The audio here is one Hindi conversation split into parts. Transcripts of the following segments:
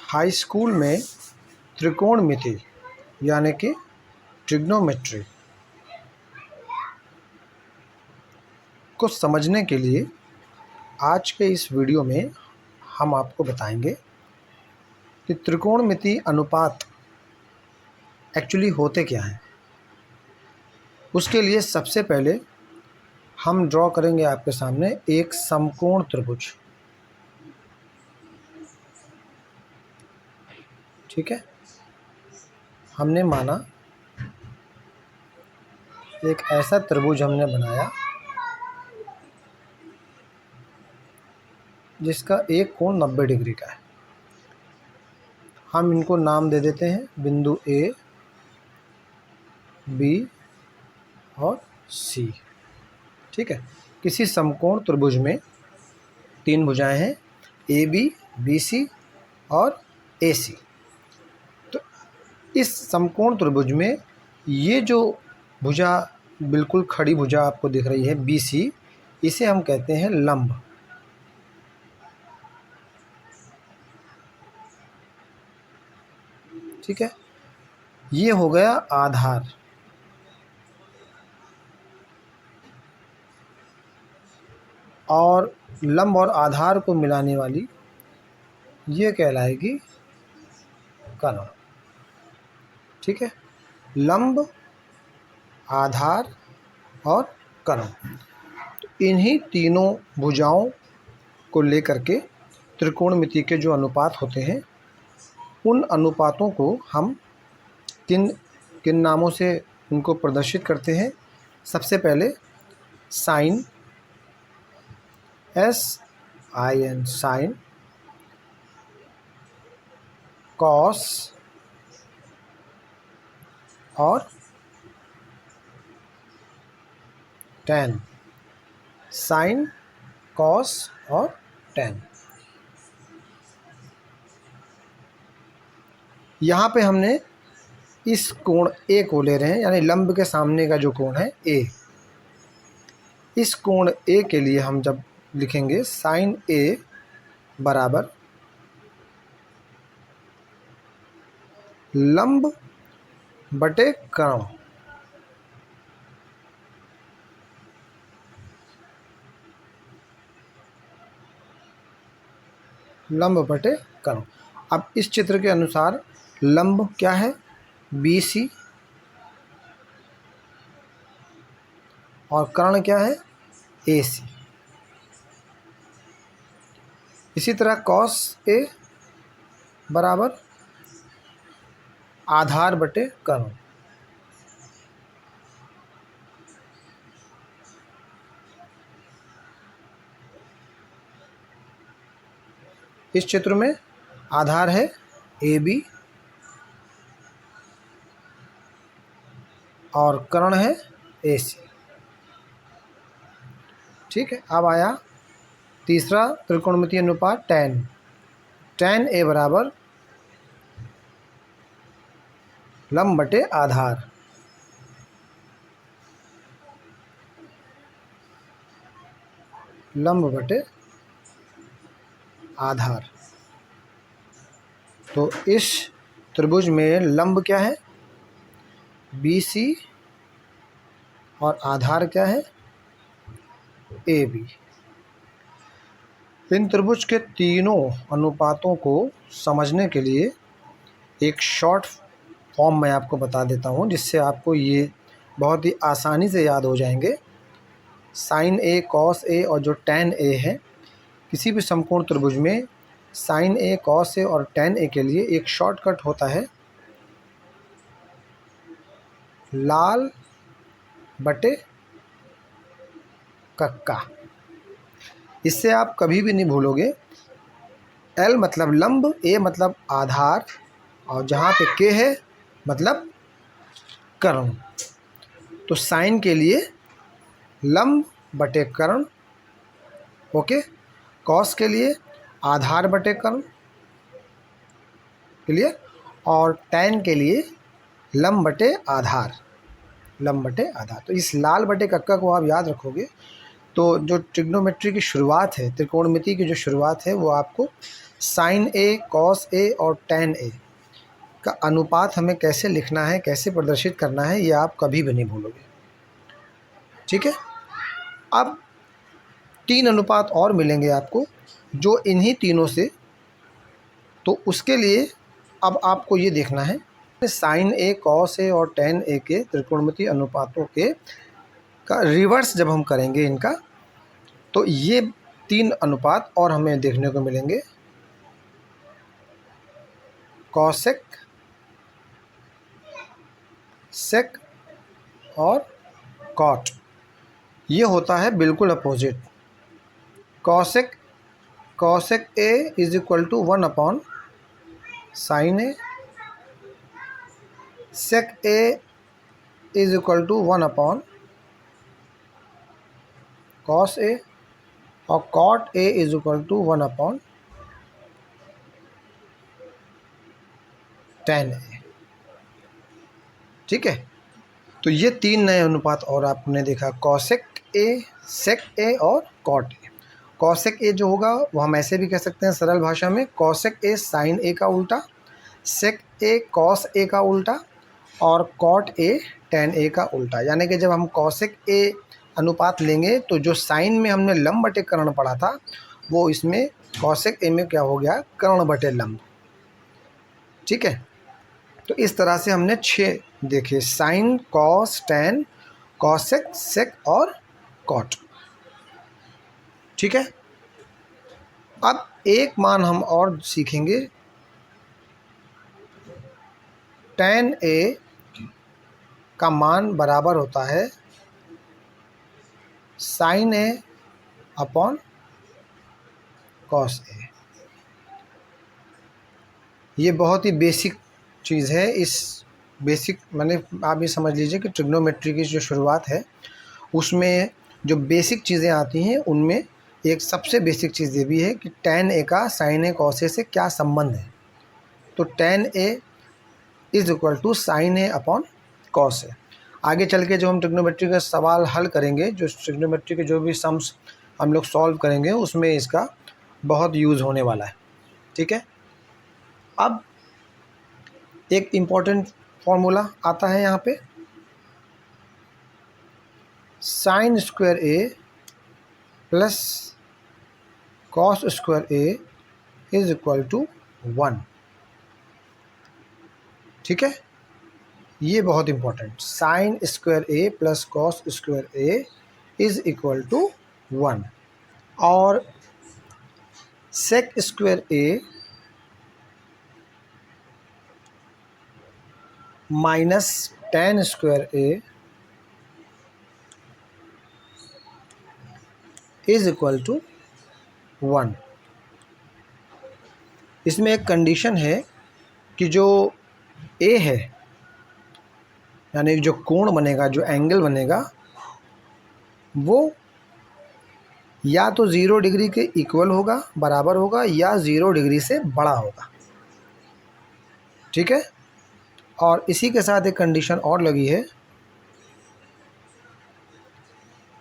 हाई स्कूल में त्रिकोणमिति यानी कि ट्रिग्नोमेट्री को समझने के लिए आज के इस वीडियो में हम आपको बताएंगे कि त्रिकोणमिति अनुपात एक्चुअली होते क्या हैं। उसके लिए सबसे पहले हम ड्रॉ करेंगे आपके सामने एक समकोण त्रिभुज। ठीक है, हमने माना एक ऐसा त्रिभुज हमने बनाया जिसका एक कोण 90 डिग्री का है। हम इनको नाम दे देते हैं बिंदु ए, बी और सी। ठीक है, किसी समकोण त्रिभुज में तीन भुजाएं हैं, ए बी, बी सी और ए सी। तो इस समकोण त्रिभुज में ये जो भुजा बिल्कुल खड़ी भुजा आपको दिख रही है बी सी, इसे हम कहते हैं लंब। ठीक है, ये हो गया आधार। और लंब और आधार को मिलाने वाली ये कहलाएगी कर्ण। ठीक है, लंब, आधार और कर्ण, तो इन्हीं तीनों भुजाओं को लेकर के त्रिकोणमिति के जो अनुपात होते हैं, उन अनुपातों को हम किन किन नामों से उनको प्रदर्शित करते हैं। सबसे पहले साइन, SIN साइन, कॉस और टैन। साइन, कॉस और टैन। यहाँ पे हमने इस कोण ए को ले रहे हैं, यानी लंब के सामने का जो कोण है ए। इस कोण ए के लिए हम जब लिखेंगे साइन ए बराबर लंब बटे कर्ण। लंब बटे कर्ण। अब इस चित्र के अनुसार लंब क्या है, बी सी, और कर्ण क्या है, ए सी। इसी तरह कॉस ए बराबर आधार बटे कर्ण। इस चित्र में आधार है ए बी और कर्ण है ए सी। ठीक है, अब आया तीसरा त्रिकोणमितीय अनुपात टैन। टैन ए बराबर लंब बटे आधार। लंब बटे आधार। तो इस त्रिभुज में लंब क्या है, बी सी, और आधार क्या है, ए बी। इन त्रिभुज के तीनों अनुपातों को समझने के लिए एक शॉर्ट फॉर्म मैं आपको बता देता हूँ, जिससे आपको ये बहुत ही आसानी से याद हो जाएंगे। साइन ए, कॉस ए और जो टैन ए है, किसी भी समकोण त्रिभुज में साइन ए, कॉस ए और टैन ए के लिए एक शॉर्टकट होता है लाल बटे कक्का। इससे आप कभी भी नहीं भूलोगे। एल मतलब लंब, ए मतलब आधार, और जहाँ पे के है मतलब कर्ण। तो साइन के लिए लंब बटे कर्ण, ओके। कॉस के लिए आधार बटे कर्ण, क्लियर। और टैन के लिए लंब बटे आधार। लंब बटे आधार। तो इस लाल बटे कक्का को आप याद रखोगे तो जो ट्रिग्नोमेट्री की शुरुआत है, त्रिकोणमिति की जो शुरुआत है, वो आपको साइन ए, कॉस ए और टेन ए का अनुपात हमें कैसे लिखना है, कैसे प्रदर्शित करना है, ये आप कभी भी नहीं भूलोगे। ठीक है। अब 3 अनुपात और मिलेंगे आपको जो इन्हीं तीनों से, तो उसके लिए अब आपको ये देखना है साइन ए, कॉस ए और टेन ए के त्रिकोणमितीय अनुपातों के का रिवर्स जब हम करेंगे इनका, तो ये 3 अनुपात और हमें देखने को मिलेंगे। कॉसेक, सेक और कॉट। ये होता है बिल्कुल opposite. Cosec, cosec A is equal to 1 upon sine A, sec A is equal to 1 upon cos A और cot A is equal to 1 upon tan A. ठीक है। तो ये 3 नए अनुपात और आपने देखा, कॉसेक ए, सेक ए और कॉट ए। कॉसेक ए जो होगा वो हम ऐसे भी कह सकते हैं सरल भाषा में, कॉसेक ए साइन ए का उल्टा, सेक ए कॉस ए का उल्टा और कॉट ए टेन ए का उल्टा। यानी कि जब हम कॉसेक ए अनुपात लेंगे तो जो साइन में हमने लंब बटे कर्ण पढ़ा था वो इसमें कॉसेक ए में क्या हो गया, कर्ण बटे लंब। ठीक है। तो इस तरह से हमने 6 देखे, साइन, कॉस, टेन, कॉसेक, सेक और कॉट। ठीक है। अब एक मान हम और सीखेंगे, टेन ए का मान बराबर होता है साइन ए अपॉन कॉस ए। ये बहुत ही बेसिक चीज़ है। इस बेसिक मैंने आप ये समझ लीजिए कि ट्रिग्नोमेट्री की जो शुरुआत है उसमें जो बेसिक चीज़ें आती हैं उनमें एक सबसे बेसिक चीज़ ये भी है कि टेन ए का साइन ए कॉस ए से क्या संबंध है। तो tan A is equal to sine A upon cos A. आगे चल के जो हम ट्रिग्नोमेट्री का सवाल हल करेंगे, जो ट्रिग्नोमेट्री के जो भी सम्स हम लोग सॉल्व करेंगे उसमें इसका बहुत यूज़ होने वाला है। ठीक है। अब एक इम्पॉर्टेंट फॉर्मूला आता है यहाँ पे, sine square A plus cos square A is equal to 1। ठीक है। ये बहुत important, sine square A plus cos square A is equal to 1 और sec square A minus tan square A is equal to 1। इसमें एक कंडीशन है कि जो ए है यानी जो कोण बनेगा, जो एंगल बनेगा वो या तो 0 डिग्री के इक्वल होगा, बराबर होगा, या 0 डिग्री से बड़ा होगा। ठीक है। और इसी के साथ एक कंडीशन और लगी है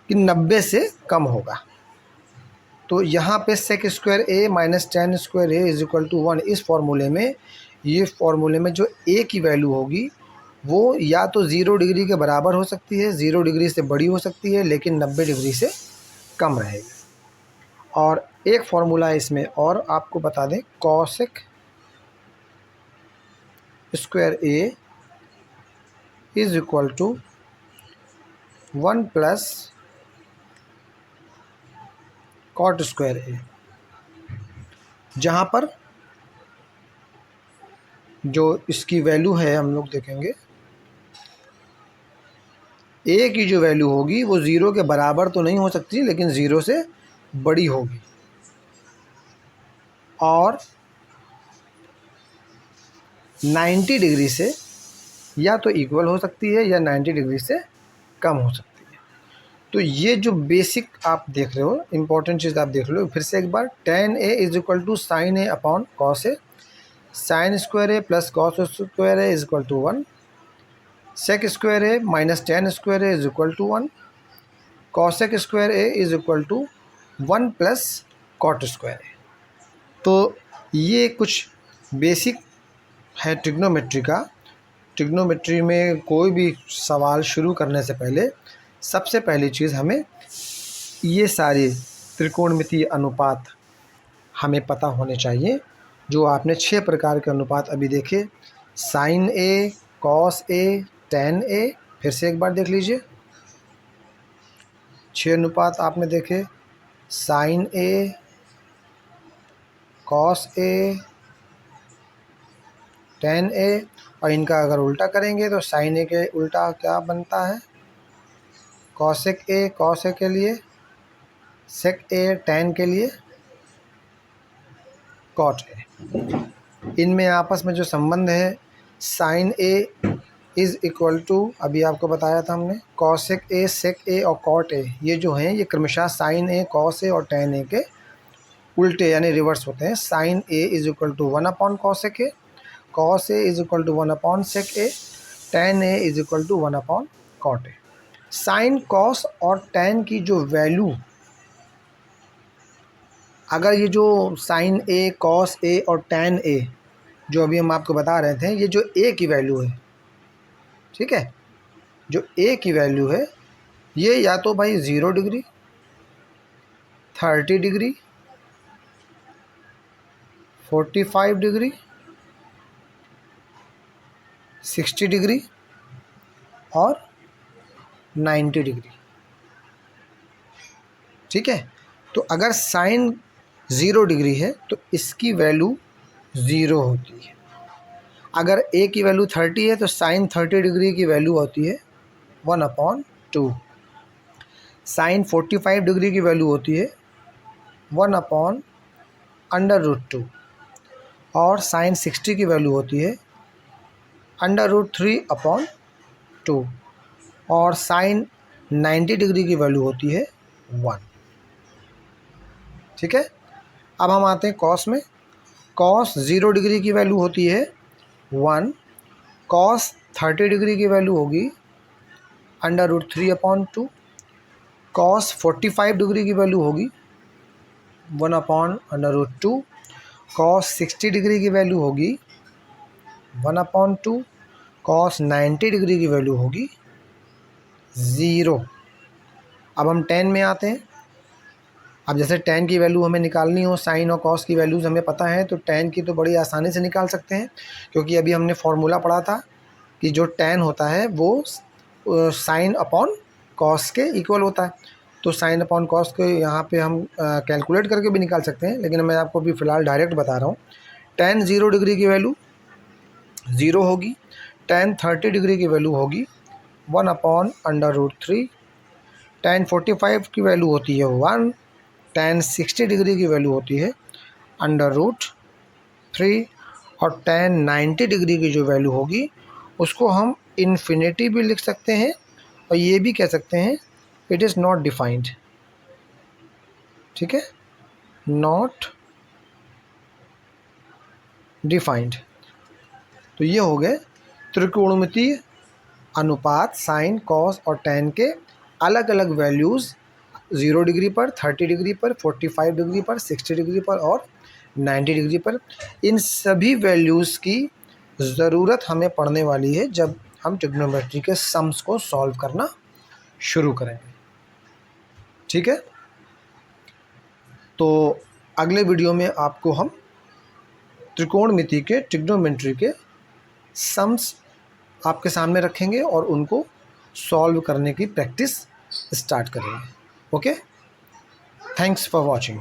कि 90 से कम होगा। तो यहाँ पे sec square A minus tan square A is equal to 1, इस फॉर्मूले में, ये फॉर्मूले में जो ए की वैल्यू होगी वो या तो 0 डिग्री के बराबर हो सकती है, 0 डिग्री से बड़ी हो सकती है, लेकिन 90 डिग्री से कम रहेगी। और एक फॉर्मूला इसमें और आपको बता दें, cosec square A is equal to 1 plus cot square A, जहाँ पर जो इसकी वैल्यू है हम लोग देखेंगे, ए की जो वैल्यू होगी वो 0 के बराबर तो नहीं हो सकती लेकिन 0 से बड़ी होगी और 90 डिग्री से या तो इक्वल हो सकती है या 90 डिग्री से कम हो सकती है। तो ये जो बेसिक आप देख रहे हो, इम्पोर्टेंट चीज़ आप देख रहे हो, फिर से एक बार, tan A is equal to sine A upon cos A, sine square A plus cos square A is equal to 1, sec square A minus tan square A is equal to 1, cosec square A is equal to 1 plus cot square A. तो ये कुछ बेसिक है ट्रिग्नोमेट्री का। ट्रिग्नोमेट्री में कोई भी सवाल शुरू करने से पहले सबसे पहली चीज़ हमें ये सारे त्रिकोणमितीय अनुपात हमें पता होने चाहिए। जो आपने 6 प्रकार के अनुपात अभी देखे, साइन ए, कॉस ए, टेन ए, फिर से एक बार देख लीजिए। 6 अनुपात आपने देखे, साइन ए, कॉस ए, टेन ए, और इनका अगर उल्टा करेंगे तो साइन ए के उल्टा क्या बनता है, कॉसेक ए, कॉस ए के लिए, सेक ए, टेन के लिए कॉट ए। इनमें आपस में जो संबंध है, sine A is equal to, अभी आपको बताया था हमने, कॉसेक ए, सेक ए और कॉट ए, ये जो हैं ये क्रमशः साइन ए, कॉस ए और टेन ए के उल्टे यानी रिवर्स होते हैं। Sine A is equal to 1 cosec A, cos A is equal to 1 sec A, tan A is equal to 1 cot A. Sine, cos और टेन की जो वैल्यू, अगर ये जो साइन ए, कॉस ए और टेन ए जो अभी हम आपको बता रहे थे, ये जो ए की वैल्यू है, ठीक है, जो ए की वैल्यू है ये या तो भाई 0 डिग्री, 30 डिग्री, 45 डिग्री, 60 डिग्री और 90 डिग्री, ठीक है। तो अगर साइन 0 डिग्री है तो इसकी वैल्यू 0 होती है। अगर ए की वैल्यू 30 है तो साइन 30 डिग्री की वैल्यू होती है 1/2। साइन 45 डिग्री की वैल्यू होती है 1/√2 और साइन 60 की वैल्यू होती है √3/2 और साइन 90 डिग्री की वैल्यू होती है 1, ठीक है। अब हम आते हैं कॉस में। कॉस 0 डिग्री की वैल्यू होती है 1, कॉस 30 डिग्री की वैल्यू होगी √3/2, कॉस 45 डिग्री की वैल्यू होगी 1/√2, कॉस 60 डिग्री की वैल्यू होगी 1/2, कॉस 90 डिग्री की वैल्यू होगी 0। अब हम टेन में आते हैं। अब जैसे टेन की वैल्यू हमें निकालनी हो, साइन और कॉस की वैल्यूज़ हमें पता है, तो टेन की तो बड़ी आसानी से निकाल सकते हैं, क्योंकि अभी हमने फॉर्मूला पढ़ा था कि जो टेन होता है वो साइन अपॉन कॉस के इक्वल होता है। तो साइन अपॉन कॉस को यहाँ पे हम कैलकुलेट करके भी निकाल सकते हैं, लेकिन मैं आपको अभी फ़िलहाल डायरेक्ट बता रहा हूँ। टेन 0 डिग्री की वैल्यू 0 होगी, टेन 30 डिग्री की वैल्यू होगी 1/√3, टेन 45 की वैल्यू होती है 1, टेन 60 डिग्री की वैल्यू होती है √3 और टेन 90 डिग्री की जो वैल्यू होगी उसको हम इन्फिनिटी भी लिख सकते हैं और ये भी कह सकते हैं इट इज़ नॉट डिफाइंड, ठीक है, नॉट डिफाइंड। तो ये हो गए त्रिकोणमितीय अनुपात साइन, कॉस और टेन के अलग अलग वैल्यूज़ 0 डिग्री पर, 30 डिग्री पर, 45 डिग्री पर, 60 डिग्री पर और 90 डिग्री पर। इन सभी वैल्यूज़ की ज़रूरत हमें पड़ने वाली है जब हम ट्रिग्नोमेट्री के सम्स को सॉल्व करना शुरू करेंगे, ठीक है। तो अगले वीडियो में आपको हम त्रिकोणमिति के, ट्रिग्नोमेट्री के सम्स आपके सामने रखेंगे और उनको सॉल्व करने की प्रैक्टिस स्टार्ट करेंगे। Okay, thanks for watching.